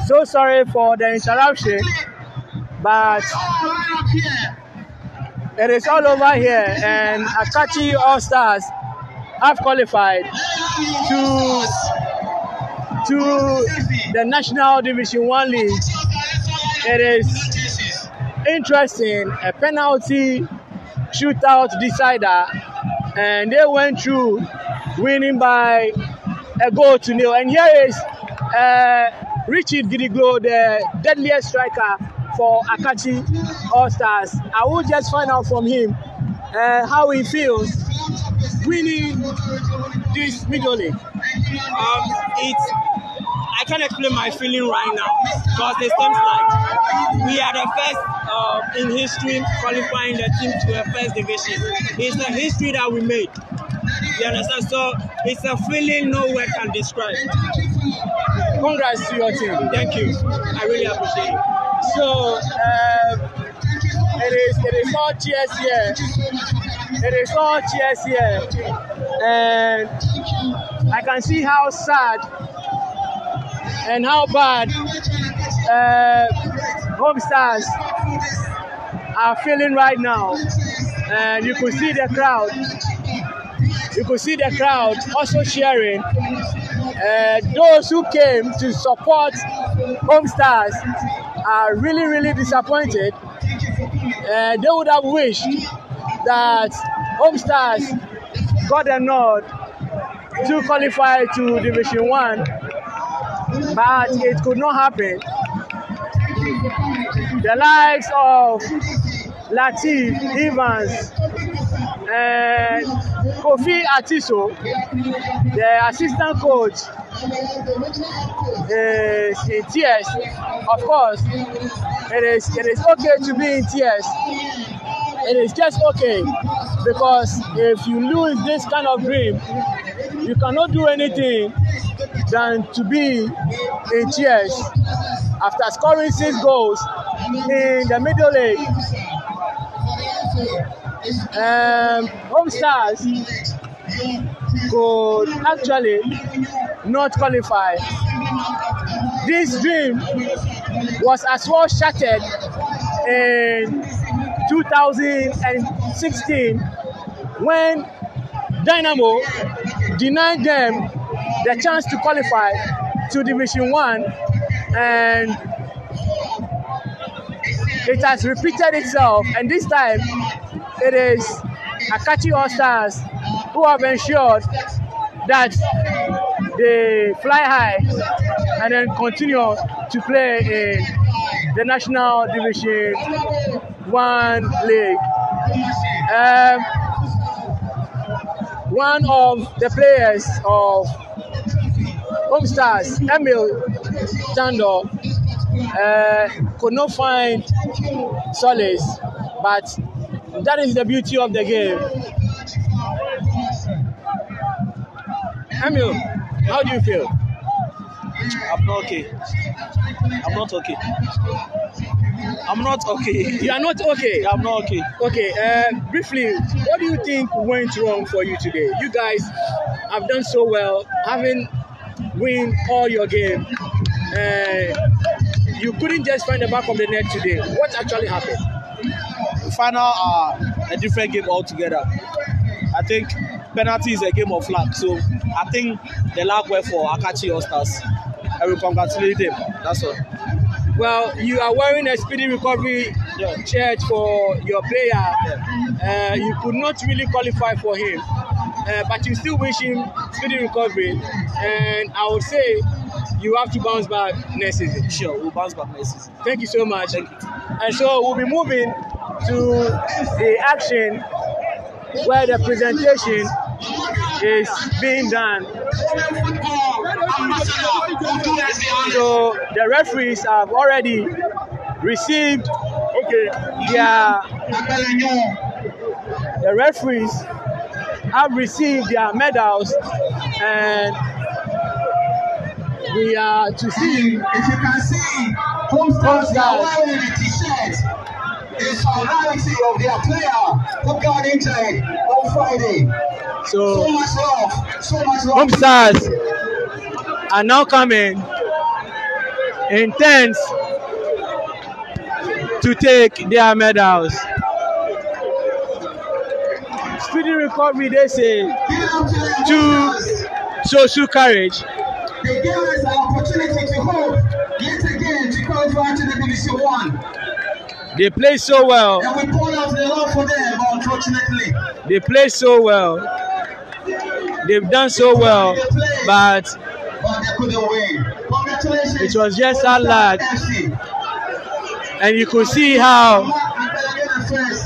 So sorry for the interruption, but it is all over here, and Akatsi All Stars have qualified to the National Division 1 League. It is interesting, a penalty shootout decider, and they went through winning by a goal to nil. And here is Richard Gidiglo, the deadliest striker for Akatsi All Stars. I will just find out from him how he feels winning this middle league. I can't explain my feeling right now because it seems like we are the first in history qualifying the team to a first division. It's a history that we made. You understand? So it's a feeling no word can describe. Congrats to your team. Thank you. I really appreciate it. So it is all cheers here. It is all cheers here, and I can see how sad and how bad Home Stars are feeling right now. And you could see the crowd. You could see the crowd also cheering. Those who came to support Home Stars are really, really disappointed. They would have wished that Home Stars got a nod to qualify to Division 1, but it could not happen. The likes of Latif, Evans, and Kofi Atiso, the assistant coach, is in tears. Of course, it is okay to be in tears. It is just okay, because if you lose this kind of dream, you cannot do anything than to be in tears. After scoring 6 goals in the middle league, Home Stars could actually not qualify. This dream was as well shattered in 2016 when Dynamo denied them the chance to qualify to Division 1, and it has repeated itself, and this time it is Akatsi All Stars who have ensured that they fly high and then continue to play in the National Division 1 League. One of the players of Home Stars, Emil Tando, could not find solace, but that is the beauty of the game. Emil, how do you feel? I'm not okay. I'm not okay. I'm not okay. You are not okay? I'm not okay. Okay, briefly, what do you think went wrong for you today? You guys have done so well, having win all your game. You couldn't just find the back of the net today. What actually happened? The final a different game altogether. I think penalty is a game of luck. So I think the luck went for Akatsi All Stars. I will congratulate them. That's all. Well, you are wearing a speedy recovery shirt for your player. Yeah. You could not really qualify for him, but you still wish him speedy recovery. And I would say you have to bounce back next season. Sure, we'll bounce back next season. Thank you so much. Thank you. And so we'll be moving to the action where the presentation is being done. So the referees have already received the referees have received their medals, and we are to see. If you can see, Home Stars are wearing the t-shirts. The solidarity of their player who got injured on Friday. So much love. So much love. Home Stars are now coming in tents to take their medals. Speedy recovery, they say, to social courage. They gave us an opportunity to hope yet again to qualify to the Division 1. They play so well. And we poured out the love for them, but unfortunately, they play so well. They've done so well, but they couldn't win. Congratulations. It was just a luck. And you could see how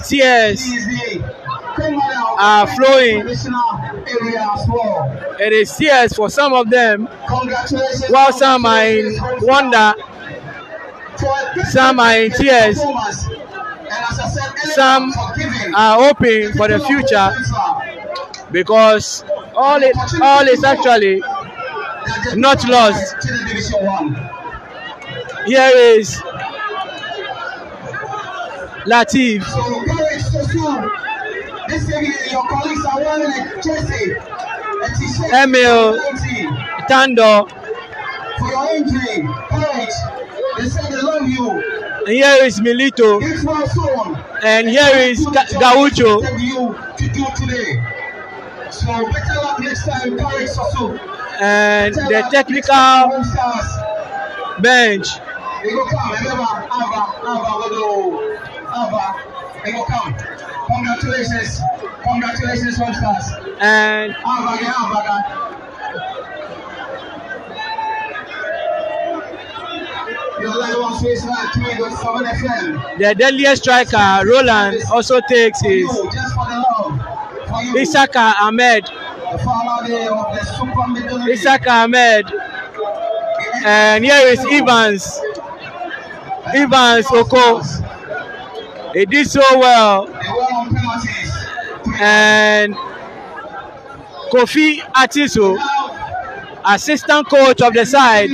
tears are flowing. It is tears for some of them, while some are in wonder, some are in tears, some are hoping for the future, because all is actually not lost. Here is Latif, Emil, Tando, and here is Milito, and here is Gaucho. And the technical bench. Congratulations, Home Stars. And the deadliest striker, Roland, also takes his. Isaka Ahmed. And here is Evans Oko. He did so well. And Kofi Atiso, assistant coach of the side,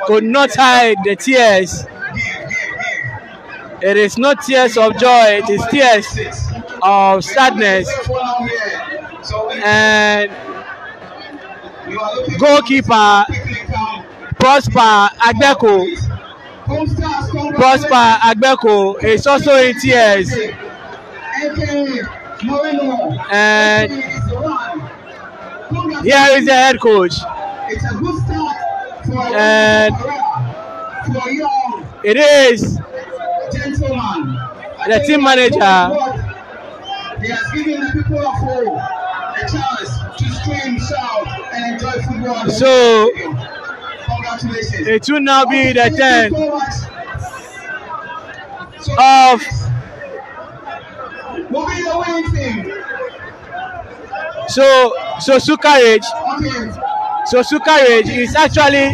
could not hide the tears. It is not tears of joy, it is tears of sadness. And goalkeeper Prosper Agbeko is also in tears. And here is the head coach. And it is the team manager. He has given the people of Hull a chance to scream, shout, and enjoy football. So congratulations. It will now be the 10th of So Sukarage is actually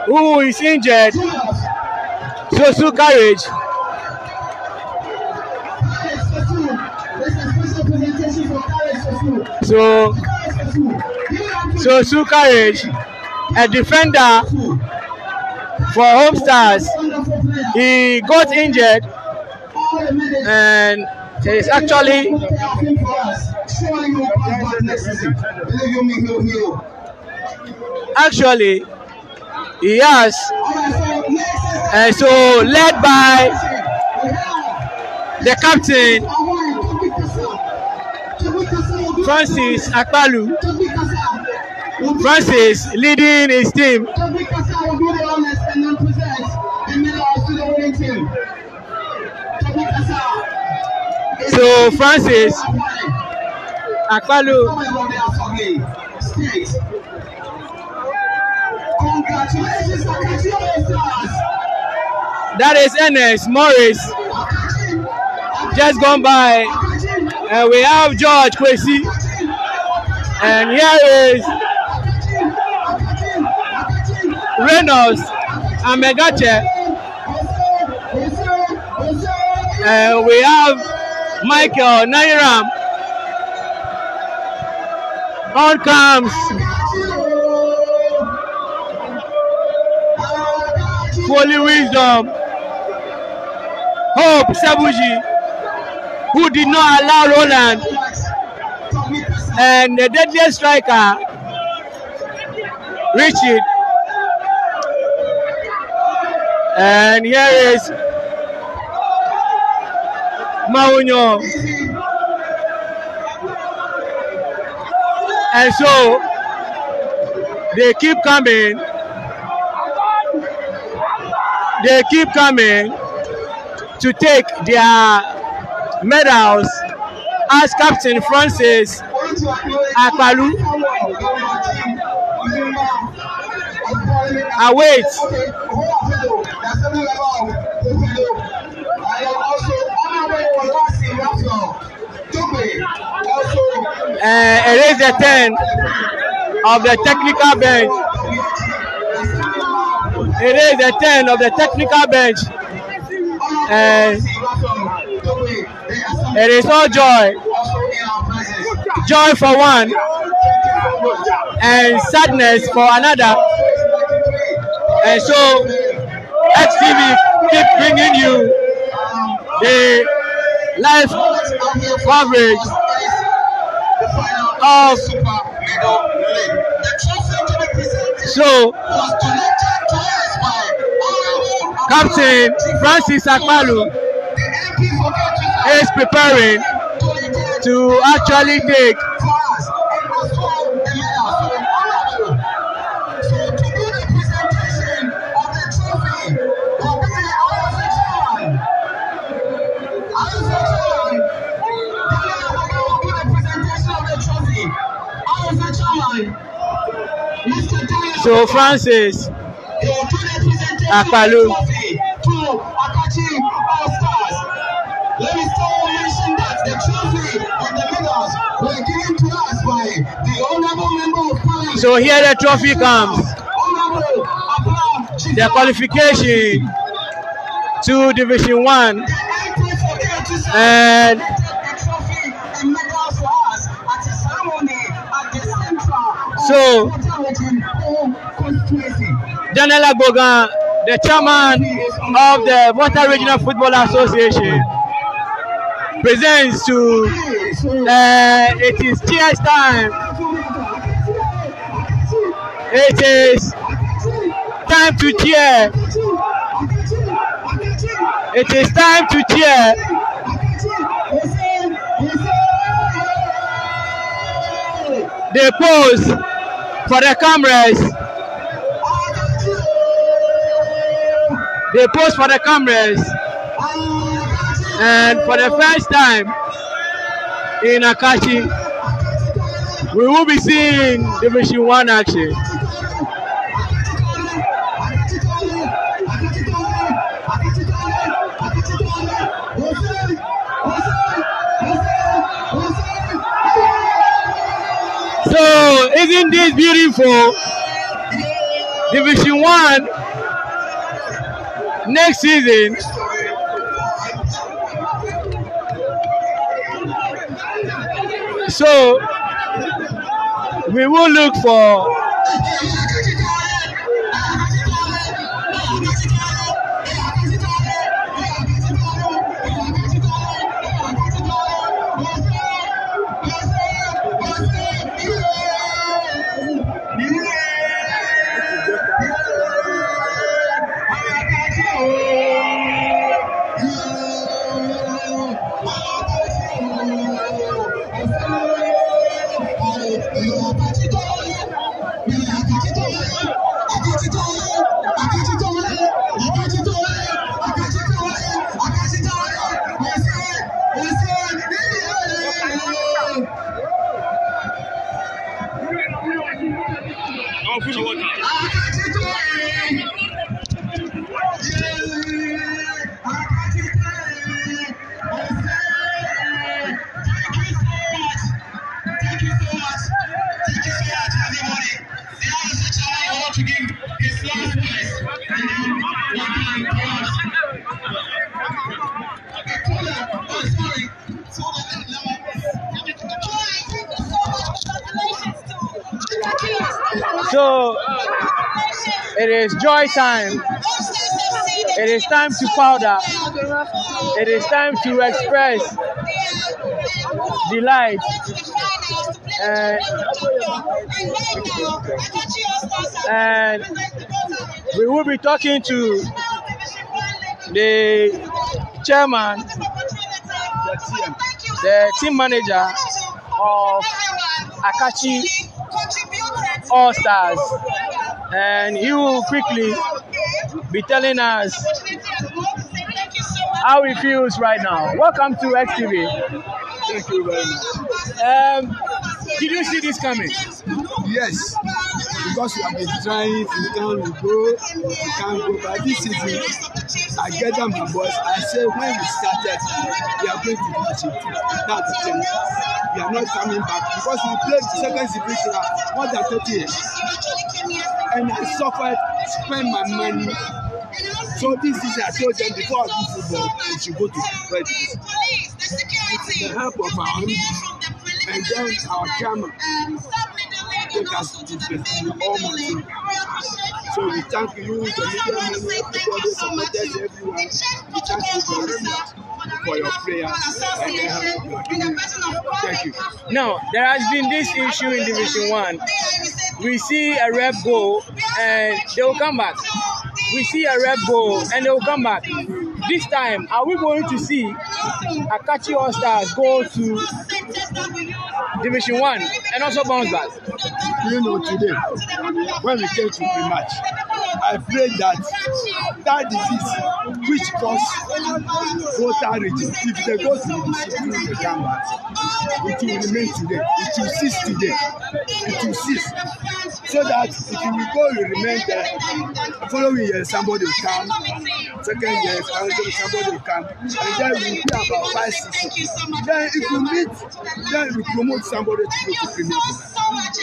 who is injured. So Sukarage. So Sukarage, a defender for Home Stars, he got injured and is actually he has, and so led by the captain Francis Akpalu. Francis leading his team. So Francis Akpalu. Congratulations, Akatsi All Stars. That is Ernest Morris. Just gone by. And we have George Kwesi. And here is Reynolds and Megache. And we have Michael Nairam. On comes Holy Wisdom. Hope Sabuji, who did not allow Roland, and the deadliest striker, Richard. And here is Maunyo. And so they keep coming. They keep coming to take their medals as Captain Francis Akpalu awaits. It is the turn of the technical bench. It is the turn of the technical bench. It is all joy. Joy for one and sadness for another. And so XTV keep bringing you the live coverage of so Captain Francis Akpalu is preparing to actually take so Francis Akpalu to Akatsi All Stars. Let me still mention that the trophy and the medals were given to us by the honorable member of Parliament. So here the trophy comes. The qualification to Division 1 and so Daniel Agbogan, the chairman of the Volta Regional Football Association, presents to it is cheers time. It is time to cheer. It is time to cheer. They pose for the cameras. They pose for the cameras. And for the first time in Akatsi, we will be seeing Division 1 action. So, isn't this beautiful? Division 1 next season. So, we will look for so it is joy time. It is time to powder. It is time to express delight and we will be talking to the chairman, the team manager of Akatsi All Stars, and he will quickly be telling us how he feels right now. Welcome to XTV. Thank you very much. Did you see this coming? Yes, because we have been trying to town, we can't go. But this season, I gather my boys. I say when we started, we are going to do it. That's the thing. We are not coming back because we played the second division more than 30 years. And I suffered, spent my money. So this is I told them before I do football, we should go to third division. With the help of our own, and then our chairman take us to the all my team. So we thank you, the media men, everybody, supporters, everyone. We thank you very much for your prayers and the help you are giving. Thank you. Now, there has been this issue in Division 1. We see a rep go and they will come back. We see a rep go and they will come back. This time, are we going to see Akatsi All Stars go to Division 1 and also bounce back? You know, today, when we came to the match, I prayed that disease which causes water region, if they go to the city, they come back, it will remain today. It will cease today. It will cease. So that if you will go, you remain there. Following year, somebody will come. Second year, somebody will come. And then we will be about 5, 6. Then if you meet, then we promote somebody to go to Premier.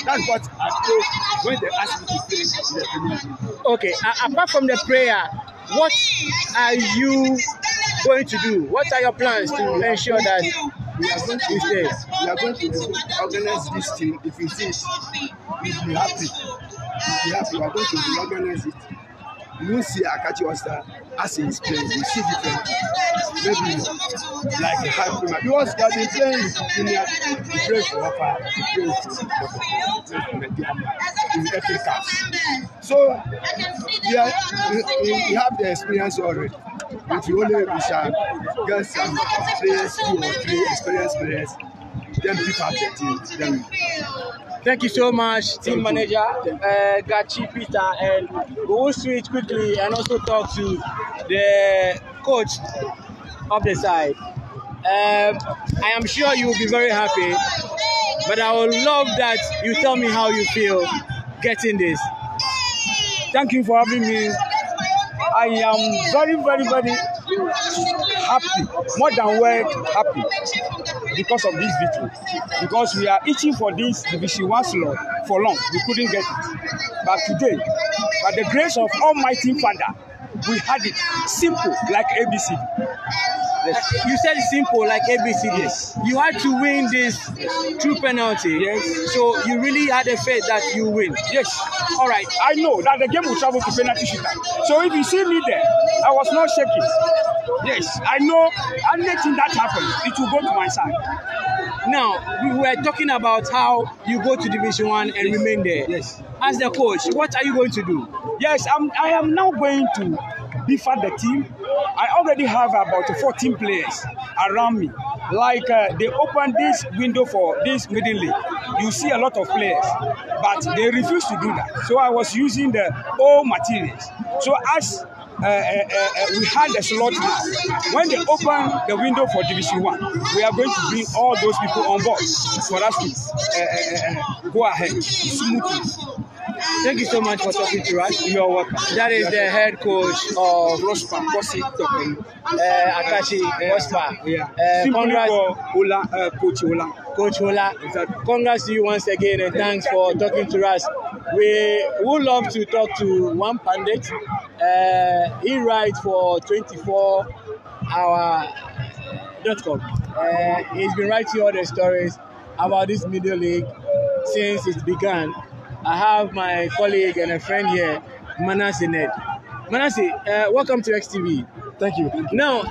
That's what I told when they asked me to play the Premier. Okay, apart from the prayer, what are you going to do? What are your plans to ensure that we are going to stay? We are going to organize this thing. If you see, we'll be happy. We are going to organize it. You will see Akatsi All Stars as he is playing. You see different, maybe like a high premier. Because they have been playing with Premier, we play for RFA, we play for in FA Cup. So we have the experience already. If you only we shall get some players, 2 or 3 experienced players, then pick up the team. Then thank you so much, team manager Gachi Peter, and we will switch quickly and also talk to the coach of the side. I am sure you will be very happy, but I would love that you tell me how you feel getting this. Thank you for having me. I am very, very, very happy, more than well happy because of this victory. Because we are itching for this Division 1 slot for long. We couldn't get it. But today, by the grace of Almighty Father, we had it simple like ABC. Yes. You said simple like ABC. Yes. You had to win this through penalty. Yes. So you really had a faith that you win. Yes. All right. I know that the game will travel to penalty shootout. So if you see me there, I was not shaking. Yes. I know anything that happens, it will go to my side. Now, we were talking about how you go to Division 1 and remain there. Yes. As the coach, what are you going to do? Yes, I am now going to beef up the team. I already have about 14 players around me. Like they opened this window for this middle league. You see a lot of players, but they refuse to do that. So I was using the old materials. So as we had a slot now. When they open the window for Division 1, we are going to bring all those people on board for us to go ahead smoothly. Thank you so much for talking to us. You're welcome. That is the head coach of Akatsi All Stars. Congrats, Coach Ola. Coach Ola. Congrats to you once again, and thanks for talking to us. We would love to talk to one pundit. He writes for 24hour.com. He's been writing all the stories about this middle league since it began. I have my colleague and a friend here, Manasseh Ned. Manasseh, welcome to XTV. Thank you. Now,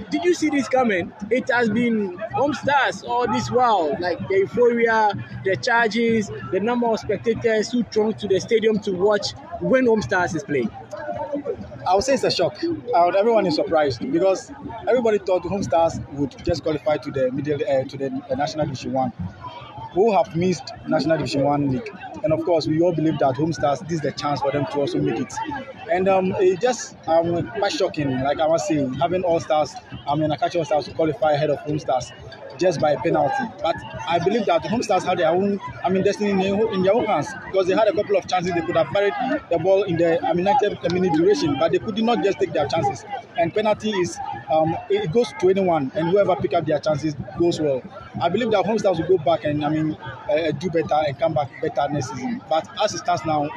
did you see this coming? It has been Home Stars all this while, like the euphoria, the charges, the number of spectators who thronged to the stadium to watch when Home Stars is playing. I would say it's a shock. Everyone is surprised because everybody thought Home Stars would just qualify to the National Division 1. Who have missed National Division 1 league. And of course, we all believe that Home Stars, this is the chance for them to also make it. And it's just quite shocking, like I must say, having All Stars, Akatsi All Stars to qualify ahead of Home Stars just by a penalty. But I believe that Home Stars had their own destiny in their own hands because they had a couple of chances. They could have buried the ball in the 90-minute duration, but they could not just take their chances. And penalty is, it goes to anyone, and whoever pick up their chances goes well. I believe that Home Stars will go back and do better and come back better next season. But as it stands now,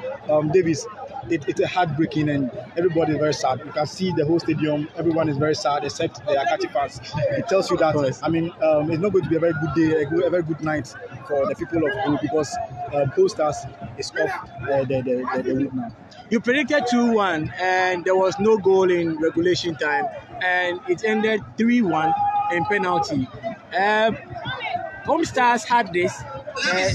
Davis, it's a heartbreaking and everybody is very sad. You can see the whole stadium, everyone is very sad except the Akatsi fans. It tells you that it's not going to be a very good day, a very good night for the people of Home because Home Stars is off the league now. You predicted 2-1 and there was no goal in regulation time and it ended 3-1 in penalty. Home Stars had this.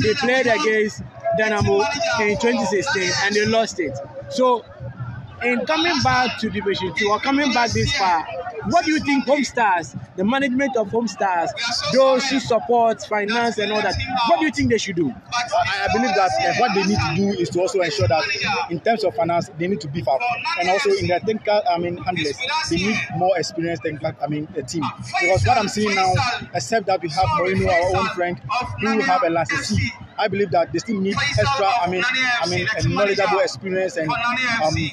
They played against Dynamo in 2016 and they lost it. So, in coming back to Division 2 or coming back this far, what do you think Home Stars, the management of Home Stars, those who support finance and all that, what do you think they should do? I believe that what they need to do is to also ensure that in terms of finance, they need to beef up. And also in their technical, handlers, they need more experienced technical, team. Because what I'm seeing now, except that we have Moreno, our own friend, who have a licensee, I believe that they still need extra, a knowledgeable experience and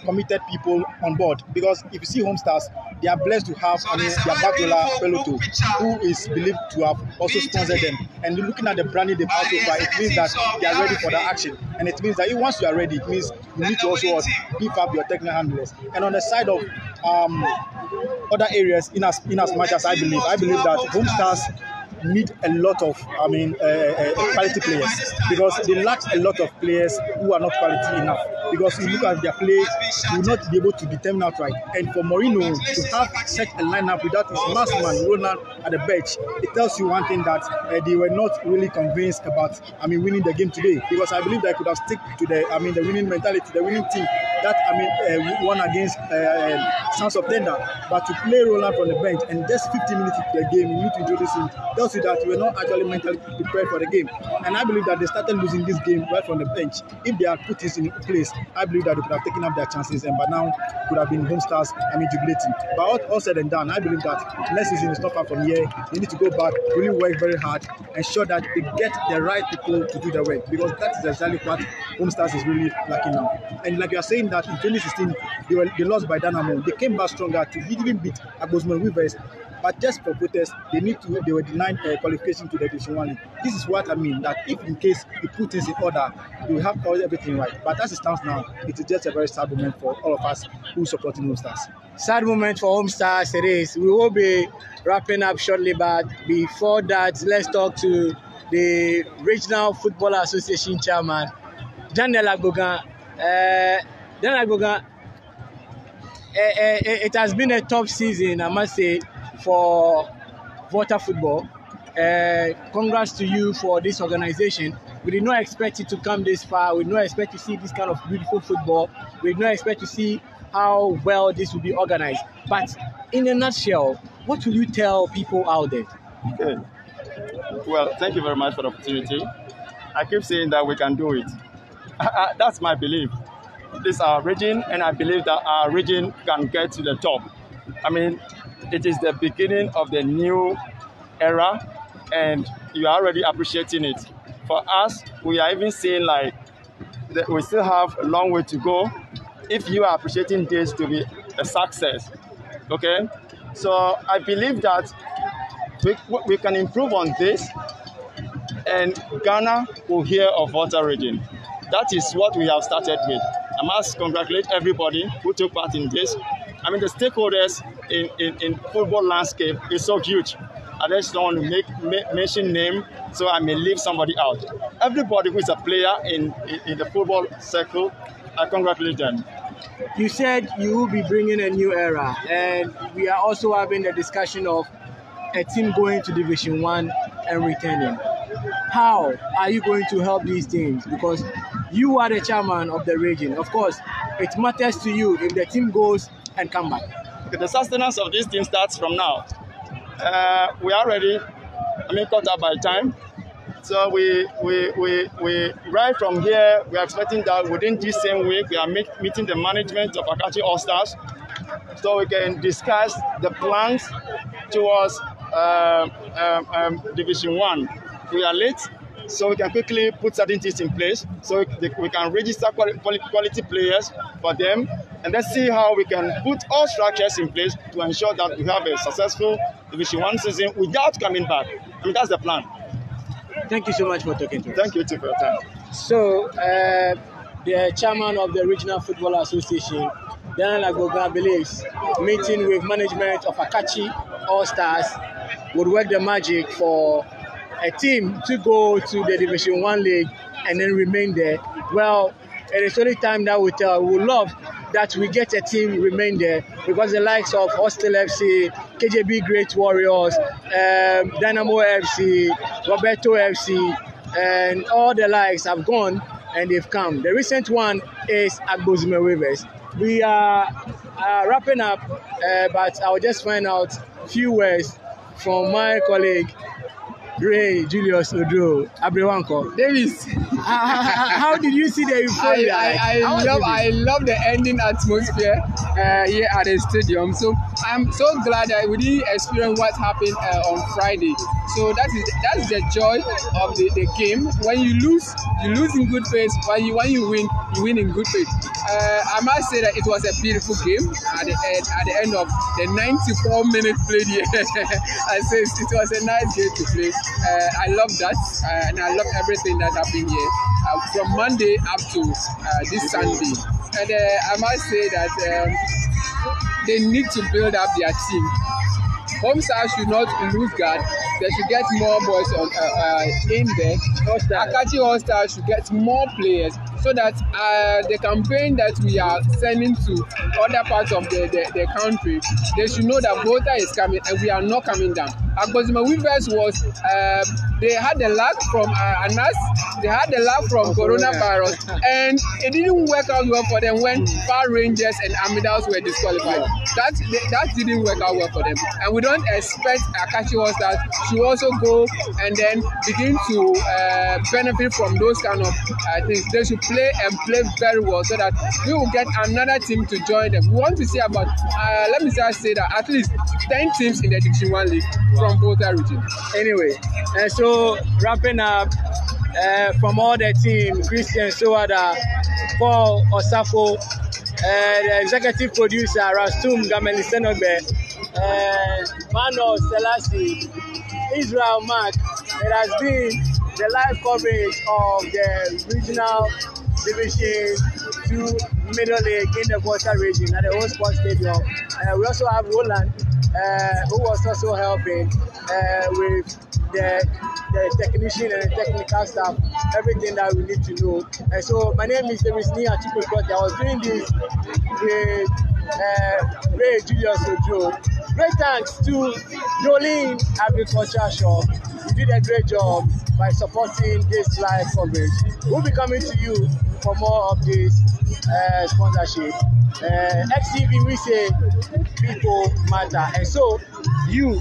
committed people on board. Because if you see Home Stars, they are blessed to have their Bacola Peloto, who is believed to have also sponsored them. And looking at the branding they've had so far, it means that they are ready for the action. And it means that once you are ready, it means you need to also beef up your technical handlers. And on the side of other areas, in as much as I believe that Home Stars need a lot of quality players because they lack a lot of players who are not quality enough. Because you look at their play, you will not be able to determine outright. And for Moreno to have such a lineup without his master man Ronald at the bench, it tells you one thing that they were not really convinced about winning the game today. Because I believe they could have stick to the the winning mentality, the winning team that won against Sons of Tender. But to play Ronald from the bench and just 15 minutes into the game, you need to introduce him. Tells you that you were not actually mentally prepared for the game. And I believe that they started losing this game right from the bench. If they had put this in place, I believe that they could have taken up their chances and by now could have been Home Stars jubilating. But all said and done, I believe that next season is not far from here. They need to go back, really work very hard, ensure that they get the right people to do the work because that is exactly what Home Stars is really lacking now. And like you are saying that in 2016 they lost by Dynamo. They came back stronger to even beat Agosman Rivers. But just for protest, they were denied qualification to the Division 1 League. This is what I mean, that if in case you put things in order, you will have everything right. But as it stands now, it is just a very sad moment for all of us who support Home Stars. Sad moment for Home Stars it is. We will be wrapping up shortly, but before that, let's talk to the Regional Football Association Chairman, Daniel Agbogan. It has been a tough season, I must say, for water football. Congrats to you for this organization. We did not expect it to come this far. We did not expect to see this kind of beautiful football. We did not expect to see how well this will be organized. But in a nutshell, what will you tell people out there? Okay. Well, thank you very much for the opportunity. I keep saying that we can do it. That's my belief. This is our region, and I believe that our region can get to the top. It is the beginning of the new era, and you are already appreciating it. For us, we are even seeing that we still have a long way to go if you are appreciating this to be a success. Okay? So I believe that we can improve on this, and Ghana will hear of water region. That is what we have started with. I must congratulate everybody who took part in this. The stakeholders in football landscape is so huge. I just don't want to mention name, so I may leave somebody out. Everybody who is a player in the football circle, I congratulate them. You said you will be bringing a new era, and we are also having a discussion of a team going to Division 1 and returning. How are you going to help these teams? Because you are the chairman of the region. Of course, it matters to you if the team goes and come back. Okay, the sustenance of this team starts from now. We are ready. Caught up by time. So we right from here, we are expecting that within this same week, we are meeting the management of Akatsi All Stars, so we can discuss the plans towards Division 1. We are late, so we can quickly put certain things in place, so we can register quality players for them, and let's see how we can put all structures in place to ensure that we have a successful Division 1 season without coming back. That's the plan. Thank you so much for talking to us. Thank you too for your time. So, the chairman of the Regional Football Association, Daniel Agoga, believes meeting with management of Akatsi All Stars would work the magic for a team to go to the Division 1 league and then remain there. Well, it is only time that we tell. We would love that we get a team remain there, because the likes of Hostel FC, KJB Great Warriors, Dynamo FC, Roberto FC, and all the likes have gone and they've come. The recent one is Agbozime Weavers. We are wrapping up, but I'll just find out a few words from my colleague, Ray Julius Odro Abrewanko. Davis, how did you see the euphoria? I love the ending atmosphere here at the stadium. So I'm so glad that we didn't experience what happened on Friday. So that's the joy of the game. When you lose in good faith. When you win in good faith. I must say that it was a beautiful game at the end of the 94 minutes played here. I say it was a nice game to play. I love that, and I love everything that happened here from Monday up to this Sunday. And I must say that they need to build up their team. Home Stars should not lose guard. They should get more boys in there. Akatsi All Stars should get more players, so that the campaign that we are sending to other parts of the country, they should know that Volta is coming and we are not coming down. Agbozime Weavers was, they had the luck from Anas, they had the luck from coronavirus, and it didn't work out well for them when Far Rangers and Amidas were disqualified. That didn't work out well for them, and we don't expect Akatsi All Stars to also go and then begin to benefit from those kind of things. They should play very well, so that we will get another team to join them. We want to see about, let me just say that at least 10 teams in the Division 1 league from Volta region. Anyway, so wrapping up, from all the team, Christian Sowada, Paul Osafo, the executive producer Rastum Gamelisenobe, Mano Selassie, Israel Mark. It has been the live coverage of the regional Division 2 Middle League in the Volta region at the Old Sports Stadium. We also have Roland, who was also helping with the technician and the technical staff, everything that we need to know. And so my name is Davis Nia Chukukot. I was doing this with Ray Julius Ojo. Great thanks to Jolene Agriculture Shop. You did a great job by supporting this live coverage. We'll be coming to you for more of this sponsorship. XTV, we say people matter, and so you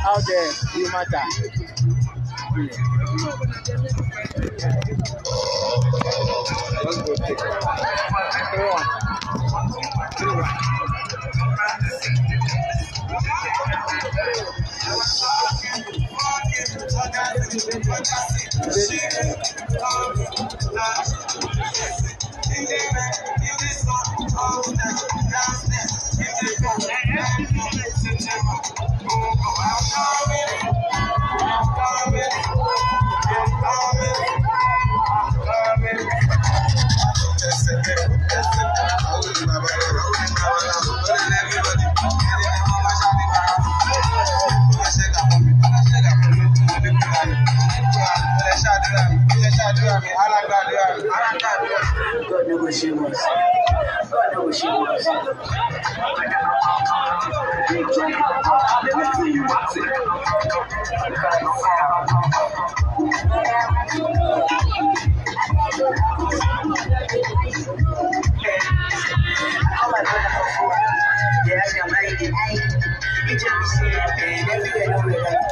out there, you matter. God never shame us. God never shame us. Let me see you. Yeah, I got my